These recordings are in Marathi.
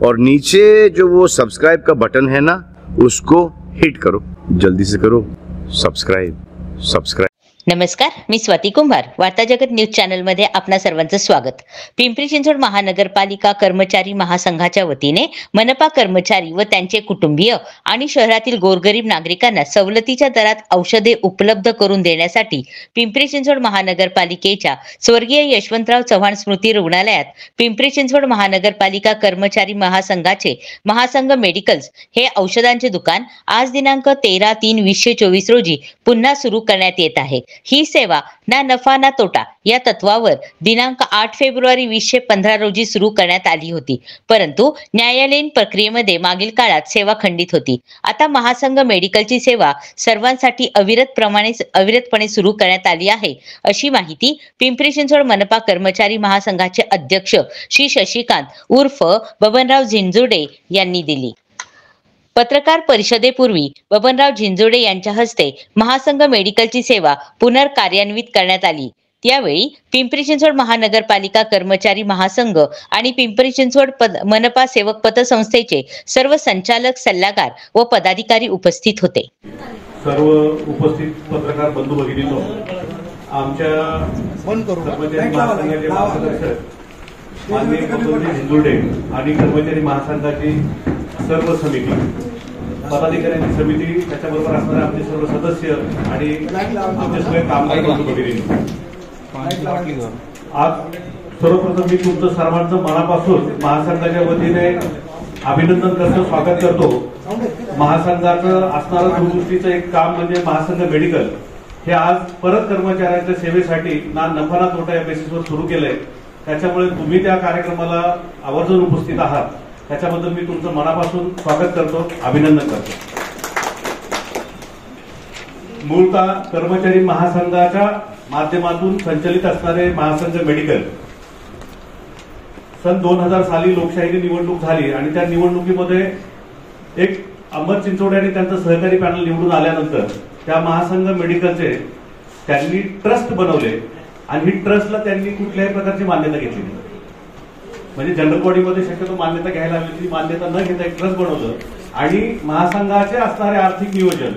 और नीचे जो वो सब्सक्राइब का बटन है ना, उसको हिट करो, जल्दी से करो सब्सक्राइब। नमस्कार, मी स्वाती कुंभार, वार्ता जगत न्यूज चॅनल मध्ये आपणा सर्वांचं स्वागत। पिंपरी चिंचवड महानगरपालिका कर्मचारी महासंघाच्या वतीने मनपा कर्मचारी व त्यांचे कुटुंबीय आणि शहरातील गोरगरीब नागरिकांना सवलतीच्या दरात औषधे उपलब्ध करून देण्यासाठी पिंपरी चिंचवड महानगरपालिकेच्या स्वर्गीय यशवंतराव चव्हाण स्मृती रुग्णालयात पिंपरी चिंचवड महानगरपालिका कर्मचारी महासंघाचे महासंघ मेडिकल्स हे औषधांचे दुकान आज दिनांक 13/3/2024 रोजी पुन्हा सुरू करण्यात येत आहे। ही सेवा ना नफा ना तोटा या तत्वावर दिनांक 8 फेब्रुवारी 2015 रोजी सुरू करण्यात आली होती, परंतु न्यायालयीन प्रक्रियेमध्ये मागील काळात सेवा खंडित होती। आता महासंघ मेडिकलची सेवा सर्वांसाठी अविरतपणे सुरू करण्यात आली आहे, अशी माहिती पिंपरी चिंचवड मनपा कर्मचारी महासंघाचे अध्यक्ष श्री शशिकांत उर्फ बबनराव झिंजुडे यांनी दिली। पत्रकार परिषदेपूर्वी बबनराव झिंजुडे यांच्या हस्ते महासंघ मेडिकलची सेवा पुनर्कार्यान्वित करण्यात आली। त्यावेळी पिंपरी चिंचवड महानगरपालिका कर्मचारी महासंघ आणि पिंपरी चिंचवड मनपा सेवक पतसंस्थेचे सर्व संचालक, सल्लागार व पदाधिकारी उपस्थित होते। सर्व उपस्थित पत्रकार बंधू भगिनींनो, आमच्या कर्मचारी महासंघाचे मार्गदर्शक माननीय बबनराव झिंजुडे आणि कर्मचारी महासंघाची सर्व समिती, पदाधिकाऱ्यांची समिती, त्याच्याबरोबर असणारे आमचे सर्व सदस्य आणि आमचे सगळे कामगार बंधू भगिनींनो, आज सर्वप्रथम मी तुमचं सर्वांचं मनापासून महासंघाच्या वतीने अभिनंदन करतो, स्वागत करतो। महासंघाचं असणारं दूरदृष्टीचं एक काम म्हणजे महासंघ मेडिकल हे आज परत कर्मचाऱ्यांच्या सेवेसाठी ना नफा ना तोटा या बेसिसवर सुरू केलंय। त्याच्यामुळे तुम्ही त्या कार्यक्रमाला आवर्जून उपस्थित आहात, त्याच्याबद्दल मी तुमचं मनापासून स्वागत करतो, अभिनंदन करतो। मूळतः कर्मचारी महासंघाच्या माध्यमातून संचलित असणारे महासंघ मेडिकल सन 2000 साली लोकशाहीने निवडणूक झाली आणि त्या निवडणुकीमध्ये एक अमर चिंचोडे आणि त्यांचं सहकारी पॅनल निवडून आल्यानंतर त्या महासंघ मेडिकलचे त्यांनी ट्रस्ट बनवले आणि ही ट्रस्टला त्यांनी कुठल्याही प्रकारची मान्यता घेतली नाही। म्हणजे जनरल बॉडीमध्ये शक्यतो मान्यता घ्यायला हवी, मान्यता न घेता एक ट्रस्ट बनवलं आणि महासंघाचे असणारे आर्थिक नियोजन,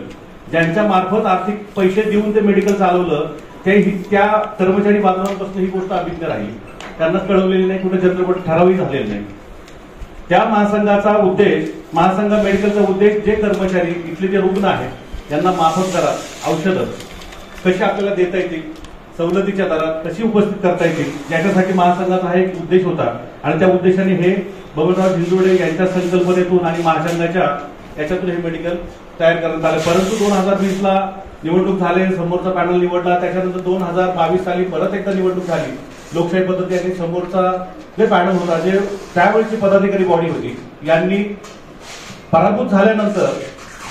ज्यांच्या मार्फत आर्थिक पैसे देऊन ते मेडिकल चालवलं, त्या कर्मचारी बांधवांपासून ही गोष्ट अभिज्ञ राहिली, त्यांना कळवलेली नाही, कुठे जनरल बॉडी ठरावही झालेली नाही। त्या महासंघाचा उद्देश, महासंघ मेडिकलचा उद्देश, जे कर्मचारी इथले जे रुग्ण आहेत यांना माफक दरात औषधं कशी आपल्याला देता येतील, सवलतीच्या दरात कशी उपस्थित करता येतील, याच्यासाठी महासंघाचा हा एक उद्देश होता आणि त्या उद्देशाने हे बबनराव झिंजुडे यांच्या संकल्पनेतून आणि महासंघाच्या याच्यातून हे मेडिकल तयार करण्यात आलं। परंतु 2020 ला निवडणूक झाली, समोरचा पॅनल निवडला, त्याच्यानंतर 2022 साली परत एकदा निवडणूक झाली लोकशाही पद्धतीने। समोरचा जे पॅनल होता, जे त्यावेळची पदाधिकारी बॉडी होती, यांनी पराभूत झाल्यानंतर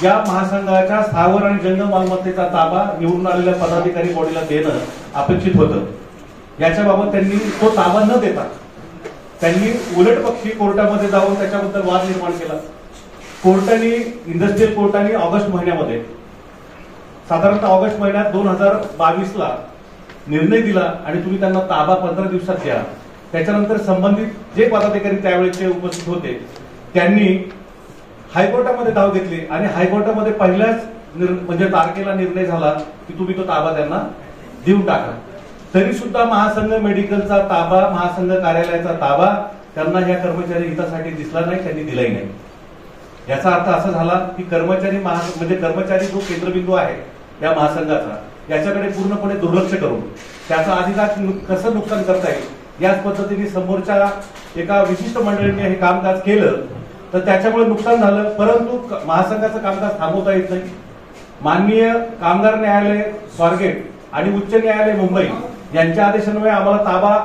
या महासंघाच्या स्थावर आणि जंगम मालमत्तेचा ताबा निवडून आलेल्या पदाधिकारी बॉडीला देणं अपेक्षित होतं। याच्याबाबत त्यांनी तो ताबा न देता त्यांनी उलट पक्षी कोर्टामध्ये जाऊन त्याच्याबद्दल वाद निर्माण केला। कोर्टाने, इंडस्ट्रियल कोर्टाने ऑगस्ट महिन्यामध्ये, साधारणतः ऑगस्ट महिन्यात 2022 ला निर्णय दिला आणि तुम्ही त्यांना ताबा 15 दिवसात द्या। त्याच्यानंतर संबंधित जे पदाधिकारी त्यावेळेचे उपस्थित होते त्यांनी हायकोर्टामध्ये धाव घेतली आणि हायकोर्टामध्ये पहिल्याच म्हणजे तारखेला निर्णय झाला की तुम्ही तो ताबा त्यांना देऊन टाका। तरी सुद्धा महासंघ मेडिकलचा ताबा, महासंघ कार्यालयाचा ताबा त्यांना ह्या कर्मचारी हितासाठी दिसला नाही, त्यांनी दिलाही नाही। याचा अर्थ असा झाला की कर्मचारी म्हणजे कर्मचारी जो केंद्रबिंदू आहे या महासंघाचा, याच्याकडे पूर्णपणे दुर्लक्ष करून त्याचा अधिकार कसं नुकसान करता येईल याच पद्धतीने समोरच्या एका विशिष्ट मंडळीने हे कामकाज केलं, तर त्याच्यामुळे नुकसान झालं। परंतु महासंघाचं कामकाज थांबवता येत नाही। माननीय कामगार न्यायालय स्वारगेट आणि उच्च न्यायालय मुंबई यांच्या आदेशान्वये आम्हाला ताबा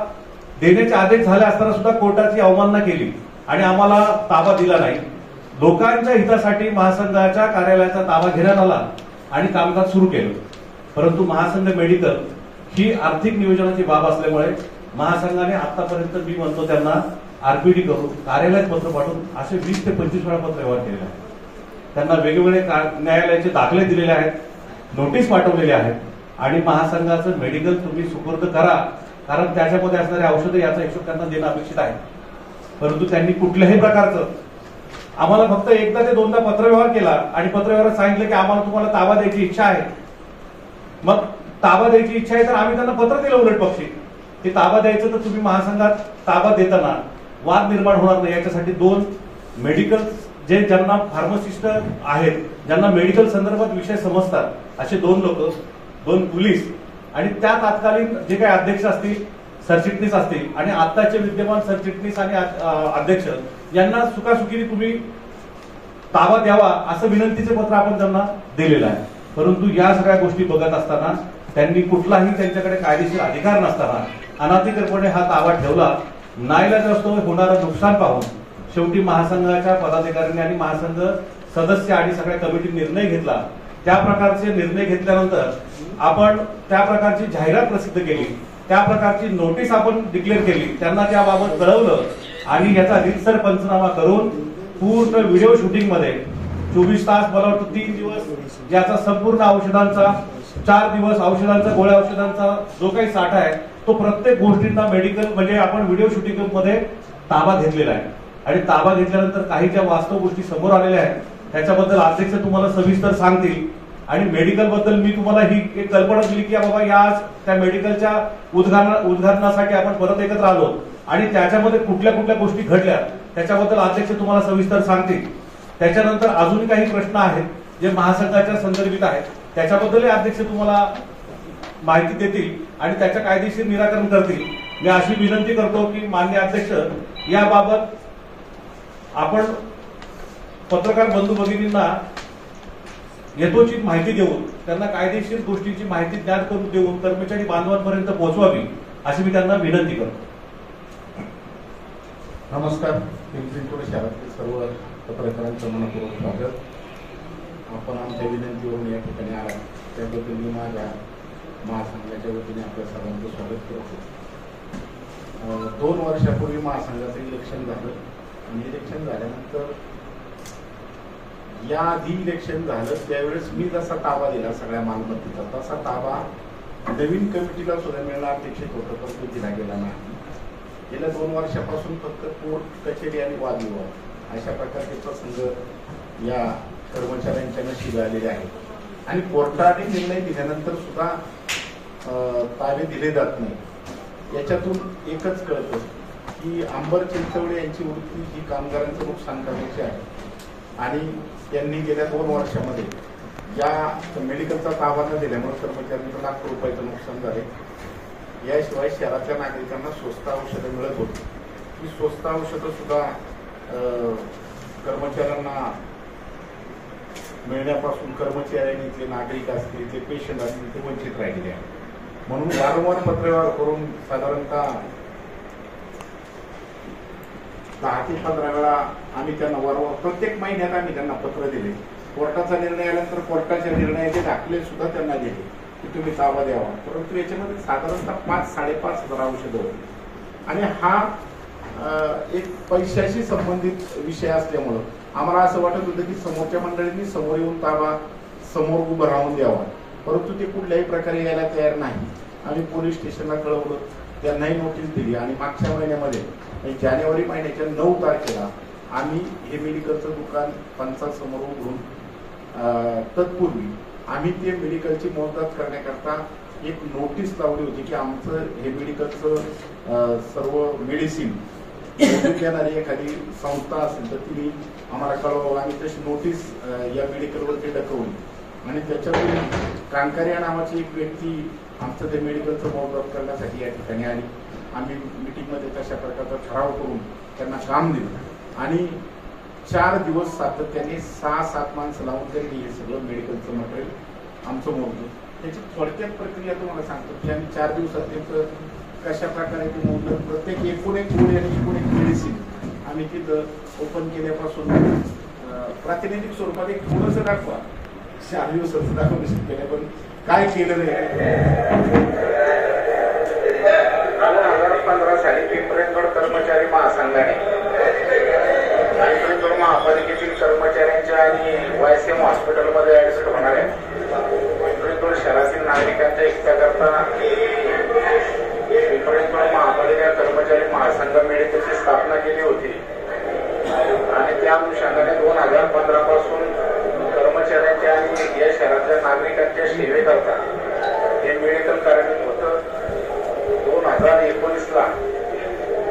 देण्याचे आदेश झाले असताना सुद्धा कोर्टाची अवमानना केली आणि आम्हाला ताबा दिला नाही। लोकांच्या हितासाठी महासंघाच्या कार्यालयाचा ताबा घेण्यात आला आणि कामकाज सुरू केलं, परंतु महासंघ मेडिकल ही आर्थिक नियोजनाची बाब असल्यामुळे महासंघाने आतापर्यंत मी म्हणतो त्यांना आरपीडी करून कार्यालयात पत्र पाठवून असे 20 ते 25 वेळा पत्र व्यवहार केलेला आहे। त्यांना वेगवेगळे न्यायालयाचे दाखले दिलेले आहेत, नोटीस पाठवलेले आहेत आणि महासंघाचं मेडिकल तुम्ही सुपूर्द करा, कारण त्याच्यामध्ये असणारे औषधं याचा हिशोब त्यांना देणं अपेक्षित आहे। परंतु त्यांनी कुठल्याही प्रकारचं आम्हाला फक्त एकदा ते दोनदा पत्रव्यवहार केला आणि पत्रव्यवहारात सांगितलं की आम्हाला तुम्हाला ताबा द्यायची इच्छा आहे. मग ताबा द्यायची इच्छा आहे तर आम्ही त्यांना पत्र दिलं उलट पक्षी की ताबा द्यायचं तर तुम्ही महासंघात ताबा देताना वाद निर्माण होणार नाही याच्यासाठी 2 मेडिकल जे ज्यांना फार्मासिस्ट आहेत, ज्यांना मेडिकल संदर्भात विषय समजतात असे 2 लोक, 2 पोलीस आणि त्या तात्कालीन जे काही अध्यक्ष असतील, सरचिटणीस असतील आणि आत्ताचे विद्यमान सरचिटणीस आणि अध्यक्ष यांना सुखासुखीने तुम्ही ताबा द्यावा असं विनंतीचे पत्र आपण त्यांना दिलेलं आहे. परंतु या सगळ्या गोष्टी बघत असताना त्यांनी कुठलाही त्यांच्याकडे कायदेशीर अधिकार नसताना अनधिकृतपणे हा ताबा ठेवला. नाईलाजास्तव होणारं नुकसान पाहून शेवटी महासंघाच्या पदाधिकाऱ्यांनी आणि महासंघ सदस्य आणि सगळ्या कमिटी निर्णय घेतला. त्या प्रकारचे निर्णय घेतल्यानंतर आपण त्या प्रकारची जाहिरात प्रसिद्ध केली, त्या प्रकारची नोटीस आपण डिक्लेअर केली, त्यांना त्याबाबत कळवलं आणि याचा रीतसर पंचनामा करून पूर्ण व्हिडिओ शूटिंग मध्ये 24 तास, मला वाटतं 3 दिवस याचा संपूर्ण औषधांचा, 4 दिवस औषधांचा, गोळ्या औषधांचा जो काही साठा आहे तो प्रत्येक गोष्टींना मेडिकल म्हणजे आपण व्हिडिओ शूटिंग मध्ये ताबा घेतलेला आहे. आणि ताबा घेतल्यानंतर काही ज्या वास्तव गोष्टी समोर आलेल्या आहेत त्याच्याबद्दल अध्यक्ष तुम्हाला सविस्तर सांगतील. आणि मेडिकल बद्दल मी तुम्हाला ही एक कल्पना दिली की बाबा या आज त्या मेडिकलच्या उद्घाटनासाठी आपण परत एकत्र आलो आणि त्याच्यामध्ये कुठल्या कुठल्या गोष्टी घडल्या त्याच्याबद्दल अध्यक्ष तुम्हाला सविस्तर सांगतील. त्याच्यानंतर अजून काही प्रश्न आहेत जे महासंघाच्या संदर्भित आहेत त्याच्याबद्दलही अध्यक्ष तुम्हाला माहिती देतील आणि त्याचं कायदेशीर निराकरण करतील. मी अशी विनंती करतो की माननीय अध्यक्ष याबाबत आपण पत्रकार बंधू भगिनींना यथोचित माहिती देऊन त्यांना कायदेशीर गोष्टींची माहिती ज्ञात करून देऊन कर्मचारी बांधवांपर्यंत पोहोचवावी अशी मी त्यांना विनंती करतो. नमस्कार. पिंपरी चिंचवड शहरातील सर्व पत्रकारांचं मनपूर्वक स्वागत. आपण आमच्या विनंतीवरून या ठिकाणी आला त्याबद्दल मी माझ्या महासंघाच्या वतीने आपल्या सर्वांचं स्वागत करतो. 2 वर्षापूर्वी महासंघाचं इलेक्शन झालं आणि इलेक्शन झाल्यानंतर या आधी इलेक्शन झालं त्यावेळेस मी जसा ताबा दिला सगळ्या मालमत्तेचा तसा ताबा नवीन कमिटीला सुद्धा मिळणं अपेक्षित होतं, पण तो दिला गेला नाही. गेल्या 2 वर्षापासून फक्त कोर्ट कचेरी आणि वादविवाद अशा प्रकारचे प्रसंग या कर्मचाऱ्यांच्या नशिबी आलेले आहेत आणि कोर्टाने निर्णय दिल्यानंतर सुद्धा ताबे दिले जात नाही. याच्यातून एकच कळतं की अंबर चिंचवडे यांची वृत्ती ही कामगारांचं नुकसान करण्याची आहे आणि त्यांनी गेल्या 2 वर्षामध्ये या मेडिकलचा ताबा न दिल्यामुळे कर्मचाऱ्यांचं लाखो रुपयाचं नुकसान झाले. याशिवाय शहरातल्या नागरिकांना स्वस्त औषधं मिळत होती. ही स्वस्त औषधं सुद्धा कर्मचाऱ्यांना मिळण्यापासून कर्मचाऱ्यांनी इथले नागरिक असतील, इथले पेशंट असतील ते वंचित राहिलेले आहेत. म्हणून वारंवार पत्रव्यवहार करून साधारणतः 10 ते 15 वेळा आम्ही त्यांना वारंवार प्रत्येक महिन्यात आम्ही त्यांना पत्र दिले. कोर्टाचा निर्णय आल्यानंतर कोर्टाच्या निर्णयाचे दाखले सुद्धा त्यांना दिले की तुम्ही ताबा द्यावा. परंतु याच्यामध्ये साधारणतः 5-5.5 हजार औषधं होती आणि हा एक पैशाशी संबंधित विषय असल्यामुळं आम्हाला असं वाटत होतं की समोरच्या मंडळींनी समोर येऊन ताबा समोर उभं राहून द्यावा, परंतु ते कुठल्याही प्रकारे यायला तयार नाही. आम्ही पोलीस स्टेशनला कळवलं, त्यांनाही नोटीस दिली आणि मागच्या महिन्यामध्ये जानेवारी महिन्याच्या 9 तारखेला आम्ही हे मेडिकलचं दुकान पंचायतसमोर उघडून तत्पूर्वी आम्ही ते मेडिकलची मोजदाद करण्याकरता एक नोटीस लावली होती की आमचं हे मेडिकलचं सर्व मेडिसिन देणारी एखादी संस्था असेल तर तिने आम्हाला कळवावं. आम्ही तशी नोटीस या मेडिकलवरती ढकवली आणि त्याच्यातून कांकारिया नावाची एक व्यक्ती आमचं ते मेडिकलचं मोजदाद करण्यासाठी या ठिकाणी आली. आम्ही मिटिंगमध्ये तशा प्रकारचा ठराव करून त्यांना काम दिलं आणि 4 दिवस सातत्याने 6-7 माणसं लावून त्यांनी हे सगळं मेडिकलचं मटेरियल आमचं मोजलं. त्याची थोडक्यात प्रक्रिया तुम्हाला सांगतो की आम्ही 4 दिवसात त्याचं कशा प्रकारे ते मोजलं. प्रत्येक एकूण एक गोळी आणि एकूण एक मेडिसिन आम्ही तिथं ओपन केल्यापासून प्रातिनिधिक स्वरूपात एक थोडंसं दाखवा. 4 दिवसाचं दाखवू केलं पण काय केलं नाही. 2015 साली पिंपरी चिंचवड कर्मचारी महासंघाने पिंपरी चिंचवड महापालिकेतील कर्मचाऱ्यांच्या आणि वायसीएम हॉस्पिटलमध्ये ऍडमिट होणाऱ्या पिंपरी चिंचवड शहरातील नागरिकांच्या हिताकरता पिंपरी चिंचवड महापालिका कर्मचारी महासंघ मेडिकलची स्थापना केली होती. सेवेकरता हे मेडिकल कार्यान्वित होतं. 2019ला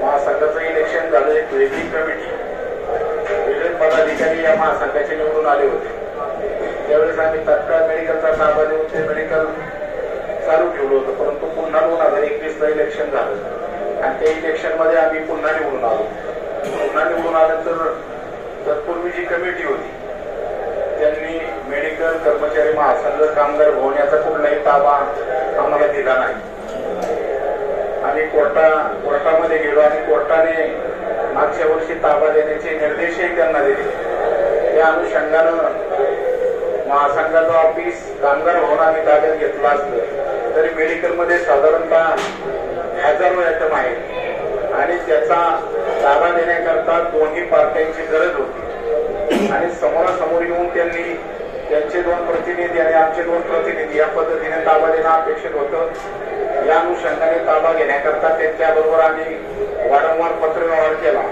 महासंघाचं इलेक्शन झालं. एक वेगळी कमिटी, वेगळे पदाधिकारी या महासंघाचे निवडून आले होते. त्यावेळेस आम्ही तत्काळ मेडिकलचा ताबा देऊन ते मेडिकल चालू ठेवलं होतं. परंतु पुन्हा 2021ला इलेक्शन झालं आणि त्या इलेक्शन मध्ये आम्ही पुन्हा निवडून आलो. पुन्हा निवडून आल्यानंतर तत्पूर्वी जी कमिटी होती त्यांनी मेडिकल कर्मचारी महासंघ कामगार भवन याचा कुठलाही ताबा आम्हाला दिला नाही. आम्ही कोर्टामध्ये गेलो आणि कोर्टाने मागच्या वर्षी ताबा देण्याचे निर्देशही त्यांना दिले. त्या अनुषंगानं महासंघाचं ऑफिस कामगार भवन आम्ही ताब्यात घेतलं असलं तरी मेडिकलमध्ये साधारणतः हजारो आयटम आहेत आणि त्याचा ताबा देण्याकरता दोन्ही पार्ट्यांची गरज होती आणि समोरासमोर येऊन त्यांनी त्यांचे 2 प्रतिनिधी आणि आमचे 2 प्रतिनिधी या पद्धतीने ताबा देणं अपेक्षित होतं. या अनुषंगाने ताबा घेण्याकरता त्यांच्याबरोबर आम्ही वारंवार पत्रव्यवहार केला.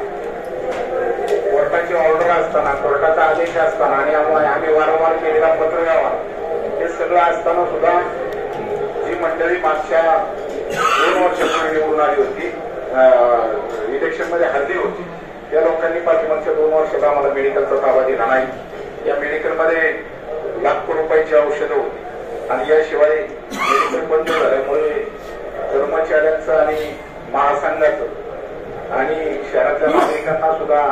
कोर्टाची ऑर्डर असताना, कोर्टाचा आदेश असताना आणि आम्ही वारंवार केलेला पत्रव्यवहार हे सगळं असताना सुद्धा जी मंडळी मागच्या 2 वर्षापूर्वी निवडून आली होती, इलेक्शन मध्ये हरली होती, त्या लोकांनी पाठीमागच्या 2 वर्षाला आम्हाला मेडिकलचा ताबा दिला नाही. या मेडिकलमध्ये लाखो रुपयाची औषधं होती आणि याशिवाय मेडिकल बंद झाल्यामुळे कर्मचाऱ्यांचं आणि महासंघाचं आणि शहरातल्या नागरिकांना सुद्धा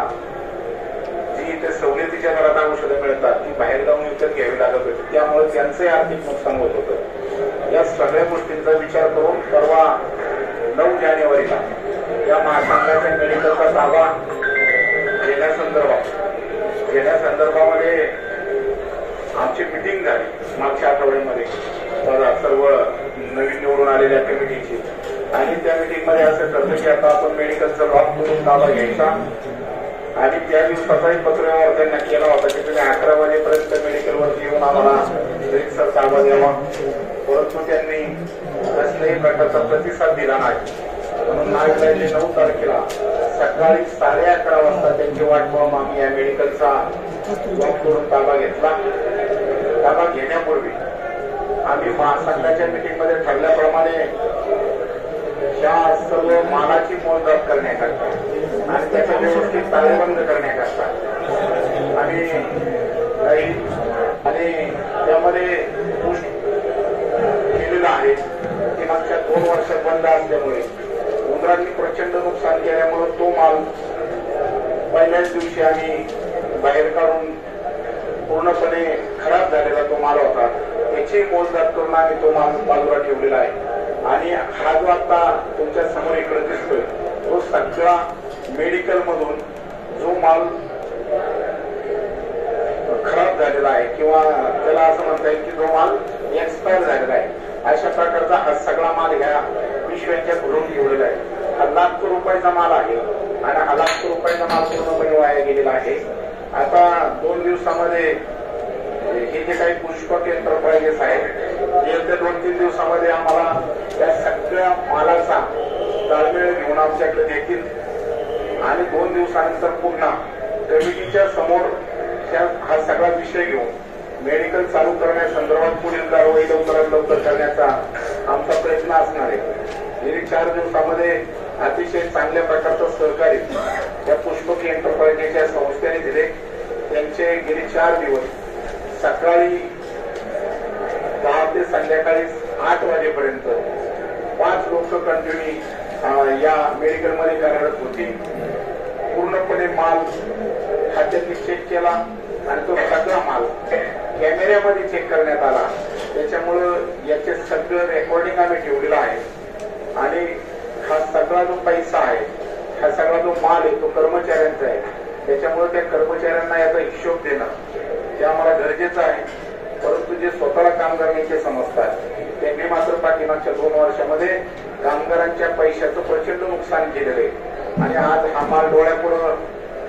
जी इथे सवलतीच्या दरात औषधं मिळतात ती बाहेर जाऊन विकत घ्यावी लागत होती. त्यामुळे त्यांचंही आर्थिक नुकसान होत होतं. या सगळ्या गोष्टींचा विचार करून परवा 9 जानेवारीला या महासंघाच्या मेडिकलचा ताबा घेण्यासंदर्भामध्ये आमची मिटिंग झाली मागच्या आठवड्यामध्ये सर्व नवीन निवडून आलेल्या कमिटीची आणि त्या मिटिंगमध्ये असं ठरलं की आता आपण मेडिकलचा लॉक करून ताबा घ्यायचा आणि त्या दिवसाचाही पत्रव्यवहार त्यांना केला होता की तुम्ही 11 वाजेपर्यंत मेडिकलवरती येऊन आम्हाला रितसर ताबा द्यावा. परंतु त्यांनी कसल्याही प्रकारचा प्रतिसाद दिला नाही. म्हणून नागरिकांनी 9 तारखेला सकाळी 11:30 वाजता त्यांची वाट पाहून आम्ही या मेडिकलचा लॉक करून ताबा घेतला. ताबा घेण्यापूर्वी आम्ही महासंघाच्या मिटिंगमध्ये ठरल्याप्रमाणे या सर्व मालाची मोजदाद करण्याकरता आणि त्याचा व्यवस्थित ताळेबंद करण्याकरता आम्ही आणि त्यामध्ये केलेलं आहे की मागच्या 2 वर्ष बंद असल्यामुळे उंदरांनी प्रचंड नुकसान केल्यामुळे तो माल पहिल्याच दिवशी आम्ही बाहेर काढून पूर्णपणे खराब झालेला तो माल होता. त्याची मोजदाद करून आम्ही तो माल बाजूला ठेवलेला आहे आणि हा जो आता तुमच्या समोर इकडे दिसतोय तो सगळा मेडिकल मधून जो माल खराब झालेला आहे किंवा त्याला असं म्हणता येईल की जो माल एक्सपायर झालेला आहे अशा प्रकारचा हा सगळा माल ह्या पिशव्यांच्या भरून ठेवलेला आहे. हा लाखो रुपयाचा माल आहे आणि हा लाखो रुपयाचा माल पूर्णपणे वाया गेलेला आहे. आता 2 दिवसामध्ये हे जे काही पुष्पक एंटरप्राइजेस आहेत येत्या 2-3 दिवसामध्ये आम्हाला त्या सगळ्या मालाचा ताळमेळ घेऊन आमच्याकडे देतील आणि 2 दिवसानंतर पुन्हा कमिटीच्या समोर हा सगळा विषय घेऊन मेडिकल चालू करण्यासंदर्भात पुढील कारवाई लवकरात लवकर करण्याचा आमचा प्रयत्न असणार आहे. गेली 4 दिवसामध्ये अतिशय चांगल्या प्रकारचं सहकार्य या पुष्पक एंटरप्राइजेसच्या संस्थेने दिले. त्यांचे गेली 4 दिवस सकाळी 10 ते संध्याकाळी 8 वाजेपर्यंत 5 लोक कंटिन्यू या मेडिकलमध्ये कार्यरत होती. पूर्णपणे माल खात्याने चेक केला आणि तो सगळा माल कॅमेऱ्यामध्ये चेक करण्यात आला. त्याच्यामुळं याचे सगळं रेकॉर्डिंग आम्ही ठेवलेलं आहे आणि हा सगळा जो पैसा आहे हा सगळा जो माल आहे तो कर्मचाऱ्यांचा आहे. त्याच्यामुळे त्या कर्मचाऱ्यांना याचा हिशोब देणं ते आम्हाला गरजेचं आहे. परंतु जे स्वतःला कामगारांचे समजतात त्यांनी मात्र पाठीमागच्या 2 वर्षामध्ये कामगारांच्या पैशाचं प्रचंड नुकसान केलेलं आहे आणि आज हा माल डोळ्यापुढं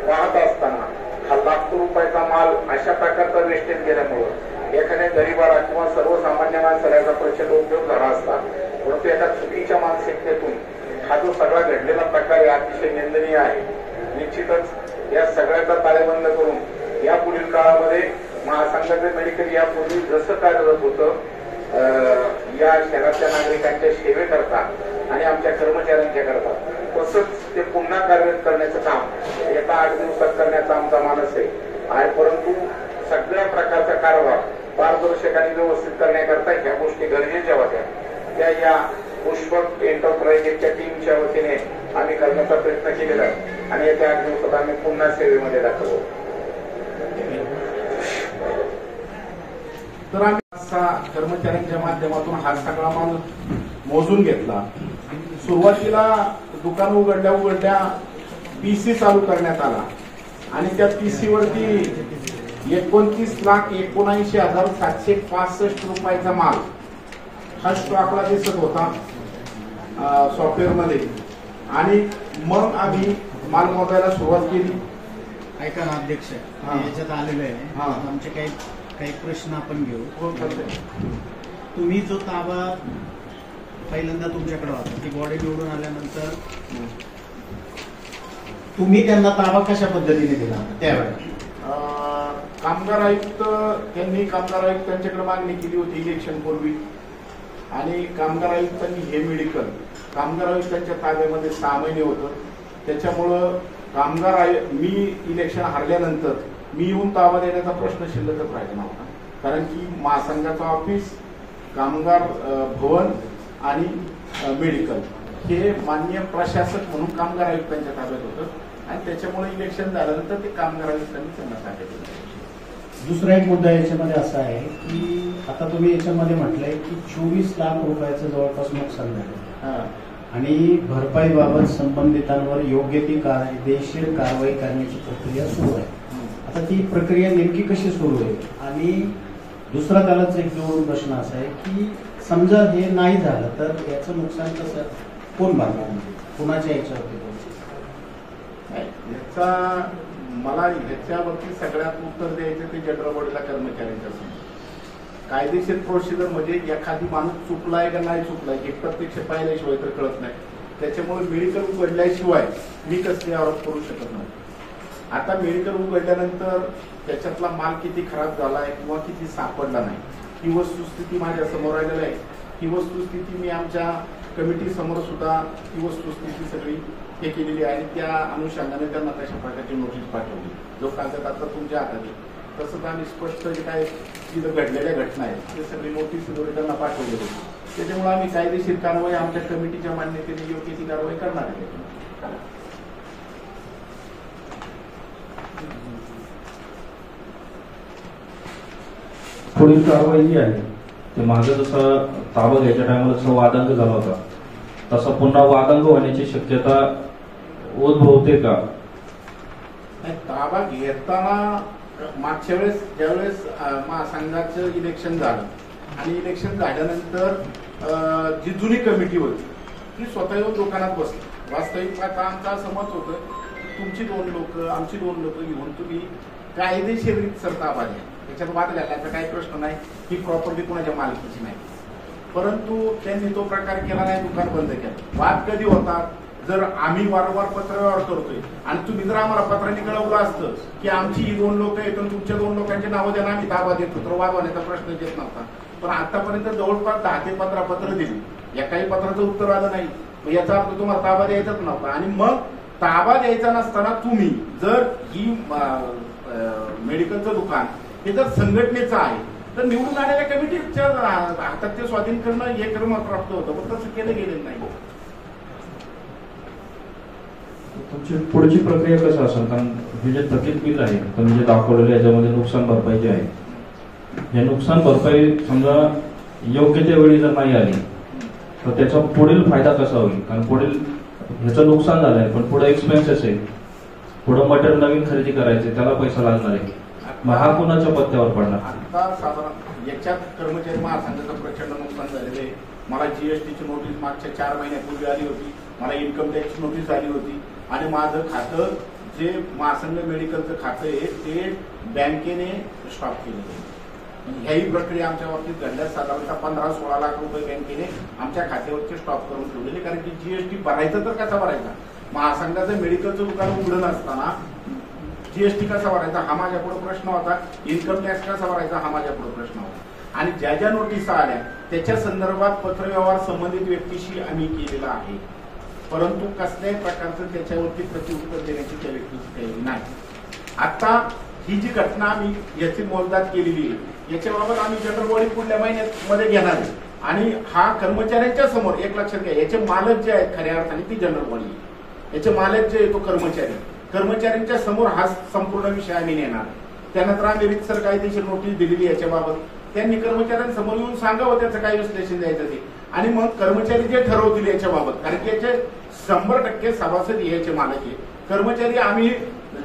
वाहत असताना हा लाखो रुपयाचा माल अशा प्रकारचा वेस्टेज गेल्यामुळं एखाद्या गरीबाला किंवा सर्वसामान्य माणसाला याचा प्रचंड उपयोग झाला असता. परंतु एका चुकीच्या मानसिकतेतून हा जो सगळा घडलेला प्रकार अतिशय निंदनीय आहे. निश्चितच या सगळ्याचा ताळेबंद करून या पुढील काळामध्ये महासंघाचे मेडिकल यापूर्वी जसं कार्यरत होतं या शहरातल्या नागरिकांच्या सेवेकरता आणि आमच्या कर्मचाऱ्यांच्या करता तसंच ते पुन्हा कार्यरत करण्याचं काम एका 8 दिवसात करण्याचा आमचा मानस आहे. परंतु सगळ्या प्रकारचा कारभार पारदर्शक आणि व्यवस्थित करण्याकरता ह्या गोष्टी गरजेच्या होत्या. त्या या पुष्पक एंटरप्राइजेसच्या टीमच्या वतीने आम्ही करण्याचा प्रयत्न केलेला आहे आणि येत्या 8 दिवसात आम्ही पुन्हा सेवेमध्ये दाखल होऊ. तर आम्ही कर्मचाऱ्यांच्या माध्यमातून हा सगळा माल मोजून घेतला. सुरुवातीला दुकान उघडल्या पीसी चालू करण्यात आला आणि त्या पीसी वरती 29,79,765 रुपयाचा माल हा स्टॉकला दिसत होता सॉफ्टवेअर मध्ये. आणि मग आम्ही माल मोजायला सुरुवात केली. ऐका ना अध्यक्ष, याच्यात आलेलं आहे, आमचे काही प्रश्न आपण घेऊ. तुम्ही जो ताबा पहिल्यांदा तुमच्याकडे होता, ती बॉडी निवडून आल्यानंतर तुम्ही त्यांना ताबा कशा पद्धतीने दिला त्यावेळेला? कामगार आयुक्त त्यांच्याकडे मागणी केली होती इलेक्शन पूर्वी आणि कामगार आयुक्तांनी हे मेडिकल कामगार आयुक्तांच्या ताब्यामध्ये 6 महिने होतं. त्याच्यामुळं मी इलेक्शन हारल्यानंतर मी येऊन ताबा देण्याचा प्रश्न शिल्लकच राहिला नव्हता. कारण की महासंघाचं ऑफिस, कामगार भवन आणि मेडिकल हे माननीय प्रशासक म्हणून कामगार आयुक्तांच्या ताब्यात होतं आणि त्याच्यामुळे इलेक्शन झाल्यानंतर ते कामगार आयुक्तांनी त्यांना ताब्यात दिलं. दुसरा एक मुद्दा याच्यामध्ये असा आहे की आता तुम्ही याच्यामध्ये म्हटलंय की 24 लाख रुपयाचं जवळपास नुकसान झालं आणि भरपाईबाबत संबंधितांवर योग्य ती कायदेशीर कारवाई करण्याची प्रक्रिया सुरू आहे. आता ती प्रक्रिया नेमकी कशी सुरू आहे? आणि दुसरा त्यालाच एक जोडून प्रश्न असा आहे की समजा हे नाही झालं तर याचं नुकसान कसं कोण भरणार, कोणाच्या याच्यावरती? मला ह्याच्यावरती सगळ्यात उत्तर द्यायचं ते जनरल बॉडीला कर्मचाऱ्यांच्या समोर. कायदेशीर प्रोसिजर म्हणजे एखादी माणूस चुकलाय का नाही चुकलाय हे प्रत्यक्ष पाहिल्याशिवाय तर कळत नाही. त्याच्यामुळे मेडिकल उघडल्याशिवाय मी कसले आरोप करू शकत नाही. आता मेडिकल उघडल्यानंतर त्याच्यातला माल किती खराब झालाय किंवा किती सापडला नाही ही वस्तुस्थिती माझ्या समोर आलेली आहे. ही वस्तुस्थिती मी आमच्या कमिटी समोर सुद्धा ही वस्तुस्थिती सगळी हे केलेली आहे आणि त्या अनुषंगाने त्यांना तशा प्रकारची नोटीस पाठवली. जो कागद आता तुमच्या हातात आहे तसंच आम्ही स्पष्ट जे काय तिथं घडलेल्या घटना आहेत ते सगळी नोटीसद्वारे त्यांना पाठवली होती. त्याच्यामुळे आम्ही कायदेशीर कारवाई आमच्या कमिटीच्या मान्यतेने योग्य ती कारवाई करणार आहे. पुढील कारवाई जी आहे ते माझं जसं ताबा घ्यायच्या टायमाला जसं वादंग झाला होता तसं पुन्हा वादंग होण्याची शक्यता उद्भवते का? ताबा घेताना मागच्या वेळेस ज्यावेळेस महासंघाचं इलेक्शन झालं आणि इलेक्शन झाल्यानंतर जी जुनी कमिटी होती ती स्वतः येऊन दुकानात बसली. वास्तविक आता आमचं असं मत होतं तुमची 2 लोक आमची 2 लोक घेऊन तुम्ही कायदेशीर रीतसर ताबा घ्या. त्याच्यात वाद घालायचा काही प्रश्न नाही. ही प्रॉपर्टी कोणाच्या मालकीची नाही. परंतु त्यांनी तो प्रकार केला नाही, दुकान बंद केलं. वाद कधी होतात? जर आम्ही वारंवार पत्रव्यवहार करतोय आणि तुम्ही जर आम्हाला पत्राने कळवलं असतं की आमची ही 2 लोक आहेत आणि तुमच्या 2 लोकांची नावं द्या आम्ही ताबा देतो तर वाद होण्याचा प्रश्न येत नव्हता. पण आतापर्यंत जवळपास 10 ते 15 पत्र दिली, एकाही पत्राचं उत्तर आलं नाही. याचा अर्थ तुम्हाला ताबा द्यायचाच नव्हता. आणि मग ताबा द्यायचा नसताना तुम्ही जर ही मेडिकलचं दुकान हे जर संघटनेचं आहे तर निवडून आलेल्या कमिटीच्या हातात ते स्वाधीन करणं हे क्रम प्राप्त होतं, पण तसं केलं गेलेलं नाही. तुमची पुढची प्रक्रिया कसं असेल? कारण हे जे थकीत बिल आहे तुम्ही जे दाखवलेलं याच्यामध्ये नुकसान भरपाई जे आहे हे नुकसान भरपाई समजा योग्य त्या वेळी जर नाही आली तर त्याचा पुढील फायदा कसा होईल? कारण पुढील ह्याचं नुकसान झालंय पण पुढे एक्सपेन्सेस आहे, पुढे मटेरियल नवीन खरेदी करायचे त्याला पैसा लागणार आहे. मग हा कुणाच्या पत्त्यावर पडणार? आता साधारण याच्यात कर्मचारी महासंघाचं प्रचंड नुकसान झालेलं आहे. मला जीएसटीची नोटीस मागच्या 4 महिन्यापूर्वी आली होती, मला इन्कम टॅक्सची नोटीस आली होती आणि माझं खातं जे महासंघ मेडिकलचं खातं आहे ते बँकेने स्टॉप केलेलं आहे. ह्याही प्रक्रिया आमच्या बाबतीत घडल्यास साधारणतः 15-16 लाख रुपये बँकेने आमच्या खात्यावरचे स्टॉप करून ठेवलेले. कारण की जीएसटी भरायचं तर कसा भरायचा? महासंघाचं मेडिकलचं दुकान उघडं नसताना जीएसटी कसा भरायचा हा माझ्यापुढे प्रश्न होता. इन्कम टॅक्स कसा भरायचा हा माझ्यापुढे प्रश्न होता. आणि ज्या ज्या नोटीस आल्या त्याच्या संदर्भात पत्रव्यवहार संबंधित व्यक्तीशी आम्ही केलेला आहे, परंतु कसल्याही प्रकारचं त्याच्यावरती प्रत्युत्तर देण्याची त्या व्यक्तीची तयारी नाही. आता ही जी घटना आम्ही याची मोजदाद केलेली आहे याच्याबाबत आम्ही जनरल बॉडी पुढल्या महिन्यात मध्ये घेणार आहे आणि हा कर्मचाऱ्यांच्या समोर एक लक्षात घ्या, याचे मालक जे आहेत खऱ्या अर्थाने ती जनरल बॉडी आहे, याचे मालक जे आहे तो कर्मचाऱ्यांच्या समोर हा संपूर्ण विषय आम्ही नेणार. त्यानंतर आम्ही रीतसर कायदेशीर नोटीस दिलेली याच्याबाबत, त्यांनी कर्मचाऱ्यांसमोर येऊन सांगावं त्याचं काय विश्लेषण द्यायचं ते, आणि मग कर्मचारी जे ठरवतील याच्याबाबत, कारण की याचे 100% सभासद याचे मालक आहे. कर्मचारी आम्ही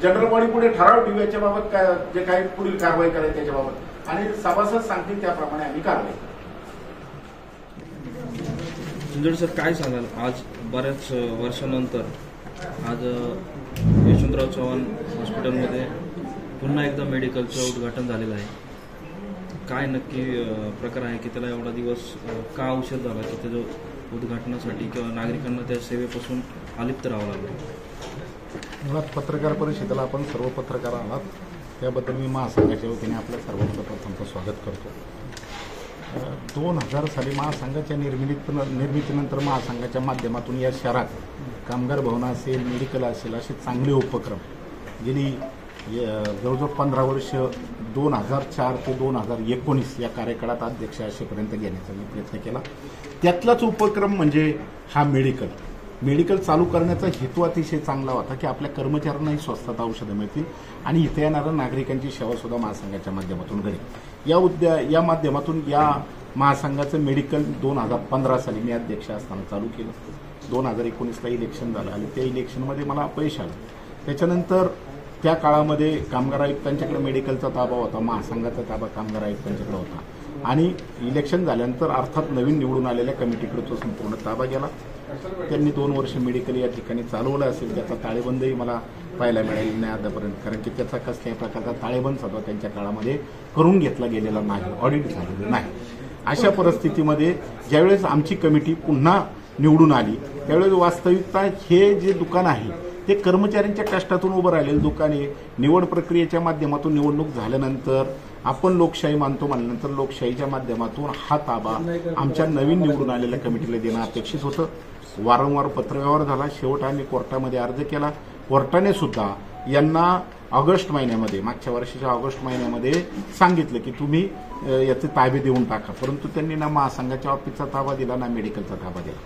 जनरल बॉडी पुढे ठराव ठेवू याच्याबाबत जे काही पुढील कारवाई करायची त्याच्याबाबत, आणि सभासद सांगतील त्याप्रमाणे आम्ही कारवाई. चिंचोडे सर काय सांगाल, आज बऱ्याच वर्षानंतर आज यशवंतराव चव्हाण हॉस्पिटलमध्ये पुन्हा एकदा मेडिकलचं उद्घाटन झालेलं आहे. काय नक्की प्रकार आहे की त्याला एवढा दिवस का उशीर झाला की त्याच्या उद्घाटनासाठी किंवा नागरिकांना त्या सेवेपासून अलिप्त राहावं लागलं? मुळात पत्रकार परिषदेला आपण सर्व पत्रकार आहात, त्याबद्दल मी महासंघाच्या वतीने आपल्या सर्वांचं प्रथमचं स्वागत करतो. 2000 साली महासंघाच्या निर्मितीनंतर महासंघाच्या माध्यमातून या शहरात कामगार भवन असेल, मेडिकल असेल, असे चांगले उपक्रम गेली जवळजवळ 15 वर्ष 2004 ते 2019 या कार्यकाळात अध्यक्ष असेपर्यंत घेण्याचा मी प्रयत्न केला. त्यातलाच उपक्रम म्हणजे हा मेडिकल चालू करण्याचा हेतू अतिशय चांगला होता की आपल्या कर्मचाऱ्यांनाही स्वस्तात औषधं मिळतील आणि इथे येणाऱ्या नागरिकांची सेवा सुद्धा महासंघाच्या माध्यमातून घडेल. या माध्यमातून या महासंघाचं मेडिकल 2015 साली मी अध्यक्ष असताना चालू केलं. 2019ला इलेक्शन झालं आणि त्या इलेक्शनमध्ये मला अपयश आलं. त्याच्यानंतर त्या काळामध्ये कामगार आयुक्तांच्याकडे मेडिकलचा ताबा होता, महासंघाचा ताबा कामगार आयुक्तांच्याकडे होता, आणि इलेक्शन झाल्यानंतर अर्थात नवीन निवडून आलेल्या कमिटीकडे तो संपूर्ण ताबा गेला. त्यांनी 2 वर्ष मेडिकल या ठिकाणी चालवलं असेल, त्याचा ताळेबंदही मला पाहायला मिळालेला नाही आतापर्यंत, कारण की त्याचा कसल्याही प्रकारचा ताळेबंद सुद्धा त्यांच्या काळामध्ये करून घेतला गेलेला नाही, ऑडिट झालेलं नाही. अशा परिस्थितीमध्ये ज्यावेळेस आमची कमिटी पुन्हा निवडून आली त्यावेळेस वास्तविकता हे जे दुकान आहे ते कर्मचाऱ्यांच्या कष्टातून उभं राहिलेलं दुकान आहे. निवड प्रक्रियेच्या माध्यमातून निवडणूक झाल्यानंतर आपण लोकशाही मानतो म्हणल्यानंतर लोकशाहीच्या माध्यमातून हा ताबा आमच्या नवीन निवडून आलेल्या कमिटीला देणं अपेक्षित होतं. वारंवार पत्रव्यवहार झाला, शेवट आम्ही कोर्टामध्ये अर्ज केला. कोर्टाने सुद्धा यांना ऑगस्ट महिन्यामध्ये, मागच्या वर्षीच्या ऑगस्ट महिन्यामध्ये सांगितलं की तुम्ही याचे ताबे देऊन टाका, परंतु त्यांनी ना महासंघाच्या ऑफिसचा ताबा दिला ना मेडिकलचा ताबा दिला.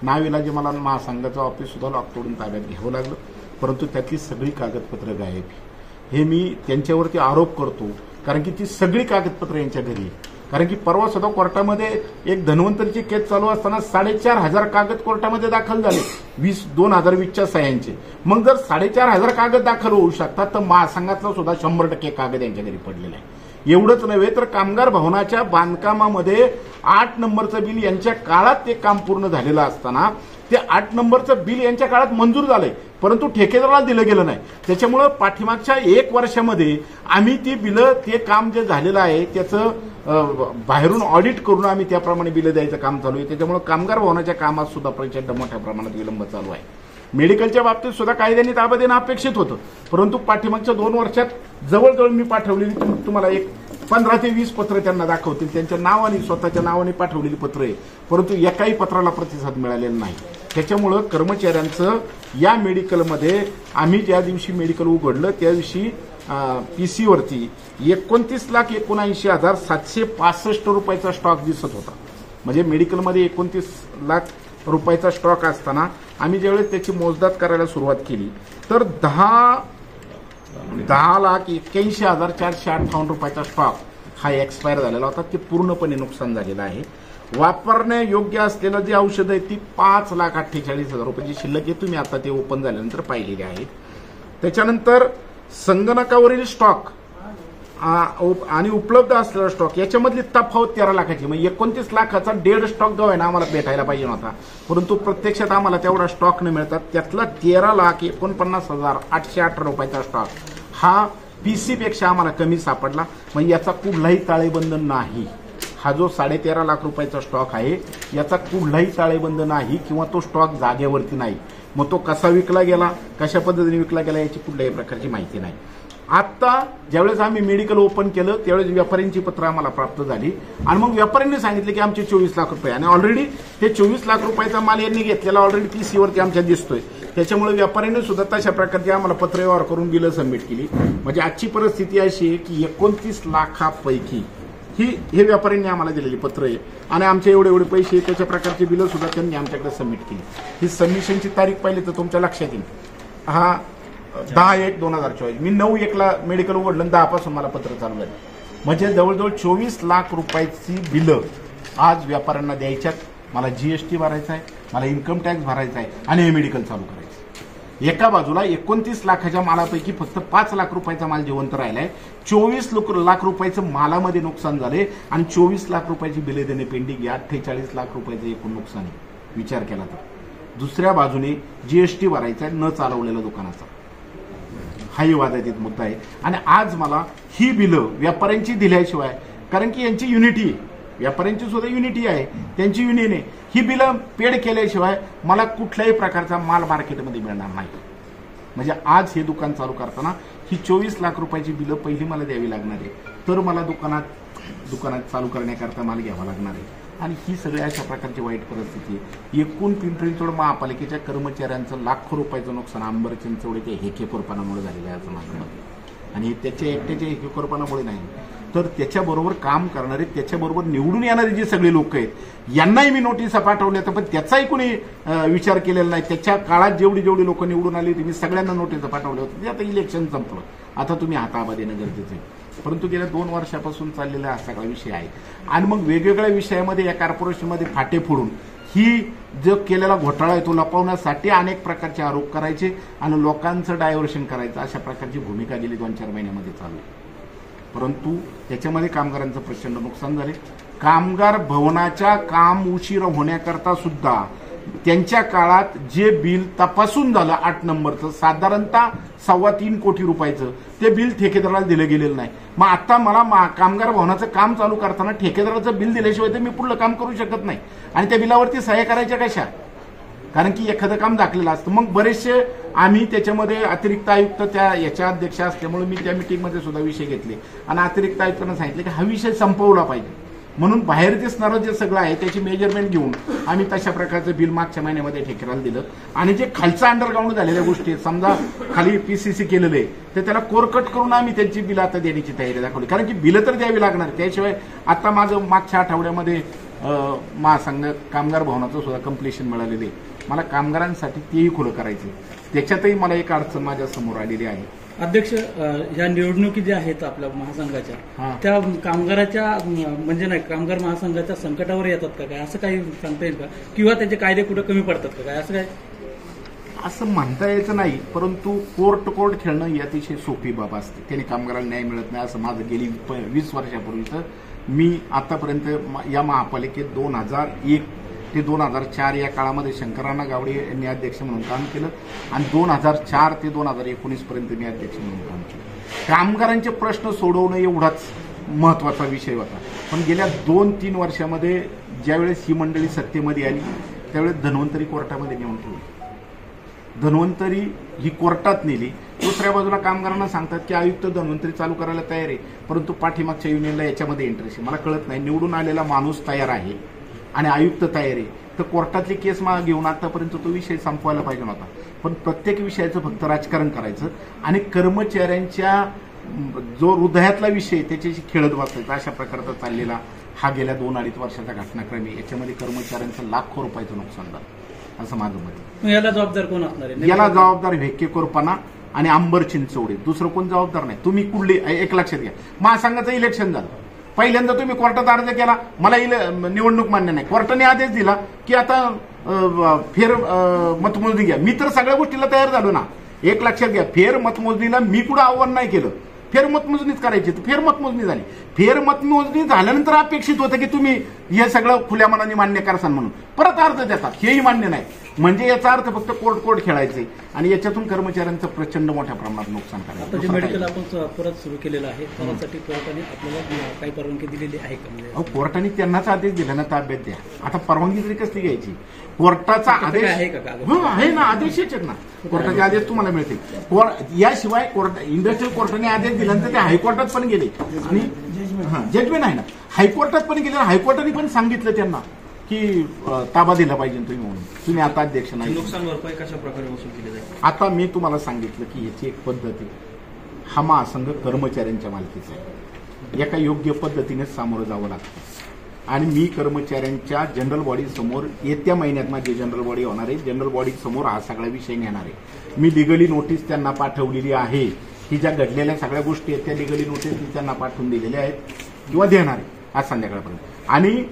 नाविलाजी मला महासंघाचं ऑफिस सुद्धा लॉक तोडून ताब्यात घ्यावं लागलं, परंतु त्यातली सगळी कागदपत्र गायब. हे मी त्यांच्यावरती आरोप करतो कारण की ती सगळी कागदपत्र यांच्या घरी आहे. कारण की परवा सुद्धा कोर्टामध्ये एक धन्वंतरीची केस चालू असताना 4,500 कागद कोर्टामध्ये दाखल झाले 2020च्या सह्यांचे. मग जर 4,500 कागद दाखल होऊ शकतात तर महासंघातला सुद्धा 100% कागद यांच्या घरी पडलेला आहे. एवढंच नव्हे तर कामगार भवनाच्या बांधकामामध्ये 8 नंबरचं बिल यांच्या काळात ते काम पूर्ण झालेलं असताना ते 8 नंबरचं बिल यांच्या काळात मंजूर झालंय, परंतु ठेकेदाराला दिलं गेलं नाही. त्याच्यामुळे पाठीमागच्या 1 वर्षामध्ये आम्ही ती बिलं, ते काम जे झालेलं आहे त्याचं बाहेरून ऑडिट करून आम्ही त्याप्रमाणे बिलं द्यायचं काम चालू आहे. त्याच्यामुळे कामगार भवनाच्या कामात सुद्धा प्रचंड मोठ्या प्रमाणात विलंब चालू आहे. मेडिकलच्या बाबतीत सुद्धा कायद्याने ताबा देणं अपेक्षित होतं, परंतु पाठीमागच्या 2 वर्षात जवळजवळ मी पाठवलेली तुम्हाला एक 15 ते 20 पत्र त्यांना दाखवतील, त्यांच्या नावाने, स्वतःच्या नावाने पाठवलेली पत्र आहे, परंतु एकाही पत्राला प्रतिसाद मिळालेला नाही. त्याच्यामुळं कर्मचाऱ्यांचं या मेडिकलमध्ये आम्ही ज्या दिवशी मेडिकल उघडलं त्या दिवशी पीसीवरती 29,79,765 रुपयाचा स्टॉक दिसत होता. म्हणजे मेडिकलमध्ये 29 लाख रुपयाचा स्टॉक असताना आम्ही ज्यावेळेस त्याची मोजदाद करायला सुरुवात केली तर 10,81,458 रुपयाचा स्टॉक हा एक्सपायर झालेला होता. ते पूर्णपणे नुकसान झालेलं आहे. वापरण्यायोग्य असलेलं जे औषधं आहे ती 5,48,000 रुपयाची शिल्लक आहे. तुम्ही आता ते ओपन झाल्यानंतर पाहिलेले आहेत. त्याच्यानंतर संगणकावरील स्टॉक आणि उपलब्ध असलेला स्टॉक याच्यामधली तफावत 13 लाखाची. म्हणजे 29 लाखाचा 1.5 स्टॉक जो आहे ना आम्हाला भेटायला पाहिजे होता, परंतु प्रत्यक्षात आम्हाला तेवढा स्टॉक न मिळतात. त्यातला 13,49,808 रुपयाचा स्टॉक हा पीसीपेक्षा आम्हाला कमी सापडला. म्हणजे याचा कुठलाही ताळेबंद नाही. हा जो 13.5 लाख रुपयाचा स्टॉक आहे याचा कुठलाही ताळेबंद नाही किंवा तो स्टॉक जागेवरती नाही. मग तो कसा विकला गेला, कशा पद्धतीने विकला गेला याची कुठल्याही प्रकारची माहिती नाही. आत्ता ज्यावेळेस आम्ही मेडिकल ओपन केलं त्यावेळेस व्यापाऱ्यांची पत्र आम्हाला प्राप्त झाली आणि मग व्यापाऱ्यांनी सांगितलं की आमचे 24 लाख रुपये आणि ऑलरेडी ते 24 लाख रुपयाचा माल यांनी घेतलेला ऑलरेडी PC वरती आमच्या दिसतोय. त्याच्यामुळे व्यापाऱ्यांनी सुद्धा तशा प्रकारची आम्हाला पत्रव्यवहार करून बिलं सबमिट केली. म्हणजे आजची परिस्थिती अशी आहे की 29 लाखापैकी हे व्यापाऱ्यांनी आम्हाला दिलेली पत्र आहे आणि आमचे एवढे पैसे त्याच्या प्रकारची बिलं सुद्धा त्यांनी आमच्याकडे सबमिट केली. ही सबमिशनची तारीख पाहिली तर तुमच्या लक्षात येईल. हा 10/1/2024 मी 9/1 मेडिकल उघडलं, 10 पासून मला पत्र चालू झालं. म्हणजे जवळजवळ 24 लाख रुपयाची बिलं आज व्यापाऱ्यांना द्यायच्यात. मला GST भरायचा आहे, मला इन्कम टॅक्स भरायचा आहे आणि हे मेडिकल चालू करायचं. एका बाजूला 29 लाखाच्या मालापैकी फक्त 5 लाख रुपयाचा माल जिवंत राहिलाय. 24 लाख रुपयाचं मालामध्ये नुकसान झाले आणि 24 लाख रुपयाची बिले देणे पेंडिंग आहे. 48 लाख रुपयाचं एकूण नुकसान आहे विचार केला तर. दुसऱ्या बाजूने GST भरायचा आहे न चालवलेल्या दुकानाचा. हाही वादातीत मुद्दा आहे. आणि आज मला ही बिलं व्यापाऱ्यांची दिल्याशिवाय, कारण की यांची युनिटी आहे, व्यापाऱ्यांची सुद्धा युनिटी आहे, त्यांची युनियन आहे, ही बिलं पेड केल्याशिवाय मला कुठल्याही प्रकारचा माल मार्केटमध्ये मिळणार नाही. म्हणजे आज हे दुकान चालू करताना ही 24 लाख रुपयाची बिलं पहिली मला द्यावी लागणार आहे, तर मला दुकानात चालू करण्याकरता माल घ्यावा लागणार आहे. आणि ही सगळ्या अशा प्रकारची वाईट परिस्थिती आहे. एकूण पिंपरी चिंचवड महापालिकेच्या कर्मचाऱ्यांचं लाखो रुपयाचं नुकसान अंबर चिंचवडीच्या हेकेखोरपणामुळे झालेलं आहे असं माझं मत आहे. आणि त्याच्या एकट्याच्या हेकेखोरपणामुळे नाही, तर त्याच्याबरोबर काम करणारे, त्याच्याबरोबर निवडून येणारे जे सगळे लोक आहेत यांनाही मी नोटिसा पाठवल्या, तर पण त्याचाही कोणी विचार केलेला नाही. त्याच्या काळात जेवढी लोक निवडून आली होती मी सगळ्यांना नोटिसा पाठवल्या होत्या. ते आता इलेक्शन संपलं, आता तुम्ही हाताबा देणं गरजेचं आहे. परंतु गेल्या 2 वर्षापासून चाललेला हा सगळा विषय आहे. आणि मग वेगवेगळ्या विषयामध्ये या कॉर्पोरेशनमध्ये फाटे फोडून ही जो केलेला घोटाळा आहे तो लपवण्यासाठी अनेक प्रकारचे आरोप करायचे आणि लोकांचं डायव्हर्शन करायचं, अशा प्रकारची भूमिका गेली 2-4 महिन्यामध्ये चालू आहे. परंतु त्याच्यामध्ये कामगारांचं प्रचंड नुकसान झाले. कामगार भवनाच्या काम उशीर होण्याकरता सुद्धा त्यांच्या काळात जे बिल तपासून झालं 8 नंबरचं साधारणतः 3.25 कोटी रुपयाचं, ते बिल ठेकेदाराला दिलं गेलेलं नाही. मग आता मला कामगार भवनाचं काम चालू करताना ठेकेदाराचं बिल दिल्याशिवाय तर मी पुढलं काम करू शकत नाही. आणि त्या बिलावरती सह्या करायच्या कशा? कारण की एखादं काम दाखलेलं असतं. मग बरेचसे आम्ही त्याच्यामध्ये अतिरिक्त आयुक्त त्या याच्या अध्यक्ष असल्यामुळे मी त्या मिटिंगमध्ये सुद्धा विषय घेतले आणि अतिरिक्त आयुक्तांना सांगितले की हा विषय संपवला पाहिजे. म्हणून बाहेर दिसणारं जे सगळं आहे त्याची मेजरमेंट घेऊन आम्ही तशा प्रकारचं बिल मागच्या महिन्यामध्ये ठेकेदाराला दिलं. आणि जे खालचं अंडरग्राऊंड झालेल्या गोष्टी, समजा खाली PCC केलेलं आहे, तर त्याला कोरकट करून आम्ही त्यांची बिलं आता देण्याची तयारी दाखवली. कारण की बिलं तर द्यावी लागणार. त्याशिवाय आता माझं मागच्या आठवड्यामध्ये महासंघ कामगार भवनाचं सुद्धा कम्प्लिशन मिळालेलं आहे. मला कामगारांसाठी तेही खुलं करायचं. त्याच्यातही मला एक अडचण माझ्या समोर आलेली आहे. अध्यक्ष, ह्या निवडणुकी ज्या आहेत आपल्या महासंघाच्या, त्या कामगाराच्या म्हणजे नाही कामगार महासंघाच्या संकटावर येतात का काय, असं काही सांगता येईल का? किंवा त्याचे कायदे कुठे कमी पडतात का काय, असं काय? असं म्हणता यायचं नाही, परंतु कोर्ट खेळणं ही अतिशय सोपी बाब असते. त्याने कामगाराला न्याय मिळत नाही असं माझं गेली 20 वर्षापूर्वीचं मी आतापर्यंत या महापालिकेत 2001 ते 2004 या काळामध्ये शंकरराव गावडे यांनी अध्यक्ष म्हणून काम केलं आणि 2004 ते 2019 पर्यंत मी अध्यक्ष म्हणून काम केलं. कामगारांचे प्रश्न सोडवणं एवढाच महत्वाचा विषय होता. पण गेल्या 2-3 वर्षामध्ये ज्यावेळेस ही मंडळी सत्तेमध्ये आली त्यावेळेस धन्वंतरी कोर्टामध्ये नेऊन ठेवली. धन्वंतरी ही कोर्टात नेली. दुसऱ्या बाजूला कामगारांना सांगतात की आयुक्त धन्वंतरी चालू करायला तयार आहे, परंतु पाठीमागच्या युनियनला याच्यामध्ये इंटरेस्ट आहे. मला कळत नाही, निवडून आलेला माणूस तयार आहे आणि आयुक्त तयार आहे, तर कोर्टातली केस घेऊन आतापर्यंत तो विषय संपवायला पाहिजे नव्हता. पण प्रत्येक विषयाचं फक्त राजकारण करायचं आणि कर्मचाऱ्यांच्या जो हृदयातला विषय त्याच्याशी खेळत बसायचा, अशा प्रकारचा चाललेला हा गेल्या 2-2.5 वर्षाचा घटनाक्रम आहे. याच्यामध्ये कर्मचाऱ्यांचं लाखो रुपयाचं नुकसान झालं असं माझं मत आहे. याला जबाबदार कोण असणार आहे? याला जबाबदार हेकेखोरपणा आणि अंबर चिंचवडे, दुसरं कोण जबाबदार नाही. तुम्ही कुठले एक लक्षात घ्या, महासंघाचं इलेक्शन झालं, पहिल्यांदा तुम्ही कोर्टात अर्ज केला, मला निवडणूक मान्य नाही, कोर्टाने आदेश दिला की आता फेर मतमोजणी घ्या. मी तर सगळ्या गोष्टीला तयार झालो ना. एक लक्षात घ्या, फेर मतमोजणीला मी कुठं आव्हान नाही केलं. फेरमतमोजणीच करायची, तर फेरमतमोजणी झाली. फेरमतमोजणी झाल्यानंतर अपेक्षित होतं की तुम्ही हे सगळं खुल्या मनाने मान्य करसान म्हणून, परत अर्ज देतात, हेही मान्य नाही. म्हणजे याचा अर्थ फक्त कोर्ट खेळायचे आणि याच्यातून कर्मचाऱ्यांचं प्रचंड मोठ्या प्रमाणात नुकसान आता जे मेडिकल आपण परत सुरू केलेलं आहे त्यासाठी कोर्टाने आपल्याला काही परवानगी दिलेली आहे का? म्हणजे कोर्टाने त्यांनाच आदेश दिला ना, ताब्यात द्या. आता परवानगी तरी कसली घ्यायची? कोर्टाचा आदेश आहे का? आहे ना, आदेश आहेत ना, कोर्टाचे आदेश तुम्हाला मिळतील. याशिवाय इंडस्ट्रियल कोर्टाने आदेश दिल्यानंतर ते हायकोर्टात पण गेले आणि जजमेंट आहे ना, हायकोर्टात पण गेले. हायकोर्टाने पण सांगितलं त्यांना की ताबा दिला पाहिजे म्हणून. तुम्ही आता अध्यक्ष नाही. नुकसान भरपाई कशा प्रकारे वसूल केली जाईल? आता मी तुम्हाला सांगितलं की याची एक पद्धत आहे. हा महासंघ कर्मचाऱ्यांच्या मालकीचा आहे. एका योग्य पद्धतीने सामोरं जावं लागतं आणि मी कर्मचाऱ्यांच्या जनरल बॉडी समोर येत्या महिन्यात माझी जनरल बॉडी होणार आहे. जनरल बॉडी समोर हा सगळा विषय नेणार आहे. मी लिगली नोटीस त्यांना पाठवलेली आहे की ज्या घडलेल्या सगळ्या गोष्टी आहेत त्या लिगली नोटीस मी त्यांना पाठवून दिलेल्या आहेत किंवा देणार आहे आज संध्याकाळपर्यंत. आणि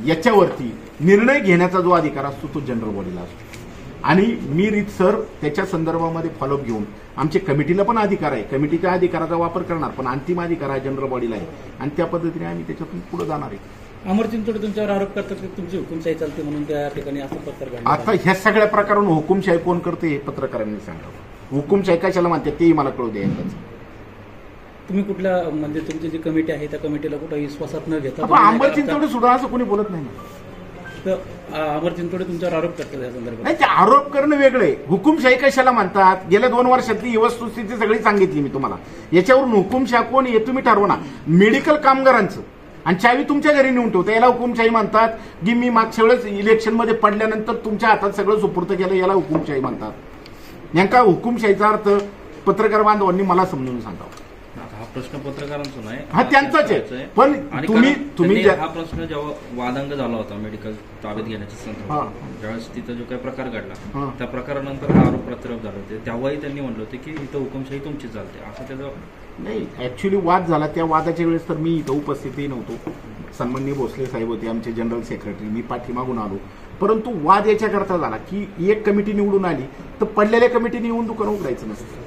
याच्यावरती निर्णय घेण्याचा जो अधिकार असतो तो जनरल बॉडीला असतो आणि मी रीतसर त्याच्या संदर्भामध्ये फॉलोअप घेऊन आमच्या कमिटीला पण अधिकार आहे, कमिटीच्या अधिकाराचा वापर करणार, पण अंतिम अधिकार आहे जनरल बॉडीला आहे आणि त्या पद्धतीने आम्ही त्याच्यातून पुढे जाणार आहे. अमर चिंचोडे तुमच्यावर आरोप करतात की तुमची हुकुमशाही चालते म्हणून त्या ठिकाणी असं पत्र काढलं. आता ह्या सगळ्या प्रकारांवर हुकुमशाही कोण करते हे पत्रकारांनी सांगावं. हुकुमशाही कशाला म्हणतात तेही मला कळू द्या. तुम्ही कुठल्या म्हणजे तुमची जी कमिटी आहे त्या कमिटीला कुठं विश्वासात न घेता अमर चिंचोडे सुद्धा असं कोणी बोलत नाही ना. तर अमर चिंचोडे तुमच्यावर आरोप करतात या संदर्भात? नाही, ते आरोप करणं वेगळे. हुकुमशाही कशाला म्हणतात? गेल्या 2 वर्षातली वस्तुस्थिती सगळी सांगितली मी तुम्हाला. याच्यावरून हुकुमशाही कोण हे तुम्ही ठरवा. मेडिकल कामगारांचं आणि चावी तुमच्या घरी नेऊन ठेवता याला हुकुमशाही म्हणतात की मी मागच्या वेळेस इलेक्शनमध्ये पडल्यानंतर तुमच्या हातात सगळं सुपूर्त केलं याला हुकुमशाही म्हणतात. नेमका हुकुमशाहीचा अर्थ पत्रकार बांधवांनी मला समजून सांगावा. हा प्रश्न पत्रकारांचा नाही, हा त्यांचाच आहे. पण तुम्ही हा प्रश्न जेव्हा वादंग झाला होता मेडिकल ताब्यात घेण्याच्या संदर्भात, ज्यावेळेस तिथं जो काही प्रकार घडला त्या प्रकारानंतर हा आरोप प्रत्यारोप झाले होते, तेव्हाही त्यांनी म्हणलं होते की इथं हुकुमशाही तुमची चालते असं त्याचं नाही. ऍक्च्युली वाद झाला, त्या वादाच्या वेळेस तर मी इथं उपस्थितही नव्हतो. सन्माननीय भोसले साहेब होते आमचे जनरल सेक्रेटरी, मी पाठीमागून आलो. परंतु वाद याच्याकरता झाला की एक कमिटी निवडून आली तर पडलेल्या कमिटीने येऊन दुकान उघडायचं नसतं.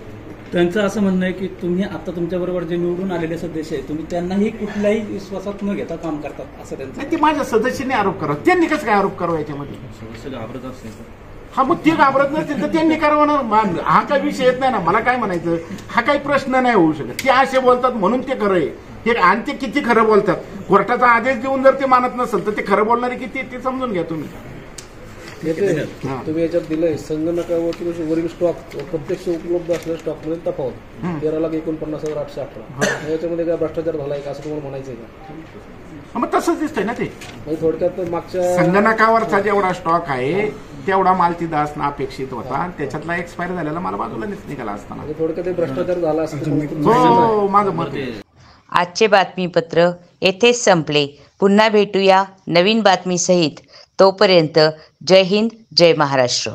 त्यांचं असं म्हणणं आहे की तुम्ही आता तुमच्याबरोबर जे निवडून आलेले सदस्य आहेत तुम्ही त्यांनाही कुठल्याही विश्वासात न घेता काम करतात असं त्यांचं. ते माझ्या सदस्यांनी आरोप करा. त्यांनी कसं काय आरोप करावा याच्यामध्ये? सदस्य घाबरत असतील. हा, मग ते घाबरत नसतील तर त्यांनी करावं ना. हा काही विषय येत नाही ना. मला काय म्हणायचं, हा काही प्रश्न नाही होऊ शकत. ते असे बोलतात म्हणून ते खरं आहे. ते आणि ते किती खरं बोलतात. कोर्टाचा आदेश देऊन जर ते मानत नसेल तर ते खरं बोलणारे किती ते समजून घ्या तुम्ही. तुम्ही याच्यात दिलंय संगणकावरील स्टॉक प्रत्यक्ष उपलब्ध असलेल्या स्टॉकमध्ये तफावत 13,49,818. याच्यामध्ये काय भ्रष्टाचार झालाय का असं तुम्हाला म्हणायचंय का? मग तसंच दिसतंय ना. ते म्हणजे थोडक्यात मागच्या संगणकावरचा जेवढा स्टॉक आहे तेवढा माल तिथं असणं अपेक्षित होता. त्याच्यातला एक्सपायर झालेला मला बाजूला निघाला असताना थोडक्यात भ्रष्टाचार झाला असं माझं मत आहे. आजचे बातमीपत्र येथेच संपले. पुन्हा भेटूया नवीन बातमीसहित. तोपर्यंत जय हिंद, जय महाराष्ट्र.